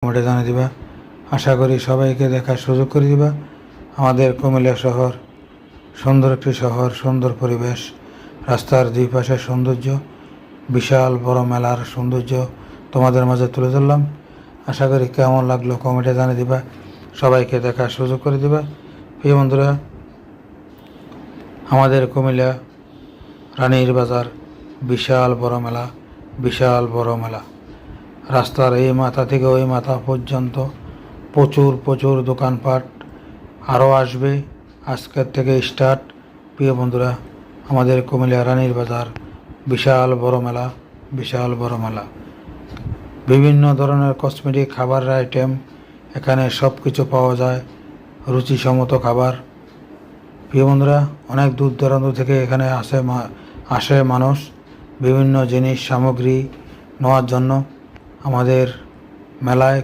কমেন্টে জানিয়ে দিবা। আশা করি সবাইকে দেখার সুযোগ করে দিবা। আমাদের কুমিল্লা শহর সুন্দর একটি শহর, সুন্দর পরিবেশ, রাস্তার দুই পাশের সৌন্দর্য, বিশাল বড় মেলার সৌন্দর্য তোমাদের মাঝে তুলে ধরলাম। আশা করি কেমন লাগলো কমেন্টে জানিয়ে দিবা, সবাইকে দেখার সুযোগ করে দিবা। প্রিয় বন্ধুরা, আমাদের কুমিল্লা রানীর বাজার বিশাল বড় মেলা, বিশাল বড় মেলা। রাস্তার এই মাথা থেকে ওই মাথা পর্যন্ত প্রচুর প্রচুর দোকানপাট আরও আসবে। আজকের থেকে স্টার্ট। প্রিয় বন্ধুরা, আমাদের কুমিল্লা রানীর বাজার বিশাল বড় মেলা, বিশাল বড় মেলা। বিভিন্ন ধরনের কসমেটিক খাবারের আইটেম এখানে সব কিছু পাওয়া যায়, রুচিসম্মত খাবার। প্রিয় বন্ধুরা, অনেক দূর দূরান্ত থেকে এখানে আসে মানুষ বিভিন্ন জিনিস সামগ্রী নেওয়ার জন্য। আমাদের মেলায়